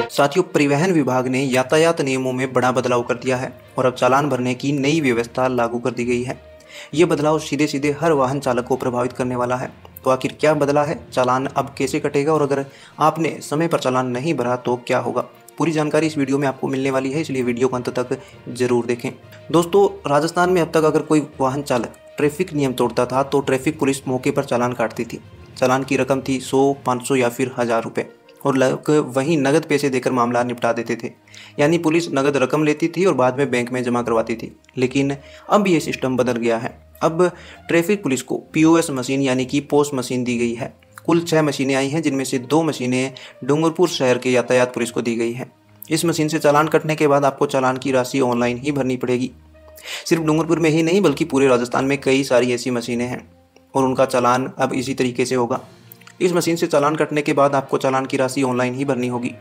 साथियों, परिवहन विभाग ने यातायात नियमों में बड़ा बदलाव कर दिया है और अब चालान भरने की नई व्यवस्था लागू कर दी गई है। ये बदलाव सीधे सीधे हर वाहन चालक को प्रभावित करने वाला है। तो आखिर क्या बदला है, चालान अब कैसे कटेगा और अगर आपने समय पर चालान नहीं भरा तो क्या होगा, पूरी जानकारी इस वीडियो में आपको मिलने वाली है, इसलिए वीडियो को अंत तक जरूर देखें। दोस्तों, राजस्थान में अब तक अगर कोई वाहन चालक ट्रैफिक नियम तोड़ता था तो ट्रैफिक पुलिस मौके पर चालान काटती थी। चालान की रकम थी 100, 500 या फिर 1000 रुपये और लोग वहीं नगद पैसे देकर मामला निपटा देते थे। यानी पुलिस नगद रकम लेती थी और बाद में बैंक में जमा करवाती थी। लेकिन अब ये सिस्टम बदल गया है। अब ट्रैफिक पुलिस को पीओएस मशीन यानी कि पोस मशीन दी गई है। कुल 6 मशीनें आई हैं, जिनमें से 2 मशीनें डूंगरपुर शहर के यातायात पुलिस को दी गई है। इस मशीन से चालान कटने के बाद आपको चालान की राशि ऑनलाइन ही भरनी पड़ेगी। सिर्फ डूंगरपुर में ही नहीं बल्कि पूरे राजस्थान में कई सारी ऐसी मशीनें हैं और उनका चालान अब इसी तरीके से होगा। इस मशीन से चालान कटने के बाद आपको चालान की राशि ऑनलाइन ही भरनी होगी।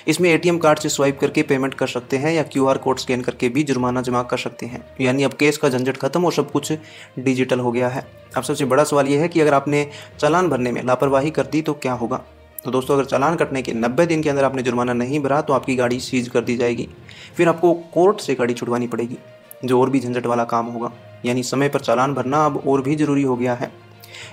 इसमें एटीएम कार्ड से स्वाइप करके पेमेंट कर सकते हैं या क्यूआर कोड स्कैन करके भी जुर्माना जमा कर सकते हैं। यानी अब केस का झंझट खत्म और सब कुछ डिजिटल हो गया है। अब सबसे बड़ा सवाल यह है कि अगर आपने चालान भरने में लापरवाही कर दी तो क्या होगा। तो दोस्तों, अगर चालान कटने के 90 दिन के अंदर आपने जुर्माना नहीं भरा तो आपकी गाड़ी सीज कर दी जाएगी। फिर आपको कोर्ट से गाड़ी छुड़वानी पड़ेगी, जो और भी झंझट वाला काम होगा। यानी समय पर चालान भरना अब और भी जरूरी हो गया है।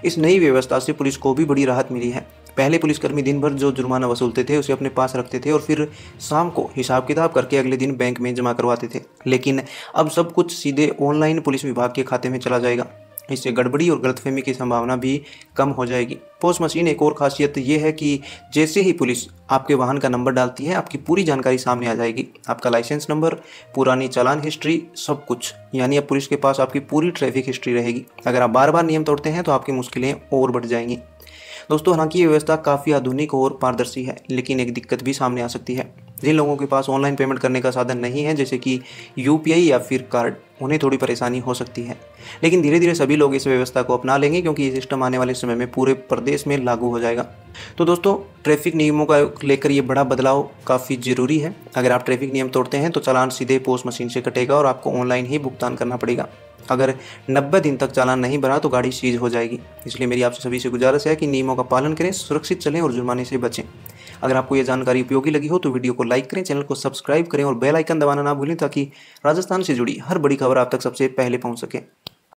इस नई व्यवस्था से पुलिस को भी बड़ी राहत मिली है। पहले पुलिसकर्मी दिन भर जो जुर्माना वसूलते थे उसे अपने पास रखते थे और फिर शाम को हिसाब किताब करके अगले दिन बैंक में जमा करवाते थे। लेकिन अब सब कुछ सीधे ऑनलाइन पुलिस विभाग के खाते में चला जाएगा। इससे गड़बड़ी और गलतफहमी की संभावना भी कम हो जाएगी। पोस मशीन एक और खासियत ये है कि जैसे ही पुलिस आपके वाहन का नंबर डालती है, आपकी पूरी जानकारी सामने आ जाएगी। आपका लाइसेंस नंबर, पुरानी चालान हिस्ट्री, सब कुछ। यानी अब पुलिस के पास आपकी पूरी ट्रैफिक हिस्ट्री रहेगी। अगर आप बार बार नियम तोड़ते हैं तो आपकी मुश्किलें और बढ़ जाएंगी। दोस्तों, हालांकि ये व्यवस्था काफ़ी आधुनिक और पारदर्शी है, लेकिन एक दिक्कत भी सामने आ सकती है। जिन लोगों के पास ऑनलाइन पेमेंट करने का साधन नहीं है, जैसे कि यूपीआई या फिर कार्ड, उन्हें थोड़ी परेशानी हो सकती है। लेकिन धीरे धीरे सभी लोग इस व्यवस्था को अपना लेंगे, क्योंकि ये सिस्टम आने वाले समय में पूरे प्रदेश में लागू हो जाएगा। तो दोस्तों, ट्रैफिक नियमों का लेकर ये बड़ा बदलाव काफ़ी ज़रूरी है। अगर आप ट्रैफिक नियम तोड़ते हैं तो चालान सीधे पोस्ट मशीन से कटेगा और आपको ऑनलाइन ही भुगतान करना पड़ेगा। अगर 90 दिन तक चालान नहीं भरा तो गाड़ी सीज हो जाएगी। इसलिए मेरी आपसे सभी से गुजारिश है कि नियमों का पालन करें, सुरक्षित चलें और जुर्माने से बचें। अगर आपको ये जानकारी उपयोगी लगी हो तो वीडियो को लाइक करें, चैनल को सब्सक्राइब करें और बेल आइकन दबाना ना भूलें, ताकि राजस्थान से जुड़ी हर बड़ी खबर आप तक सबसे पहले पहुंच सके।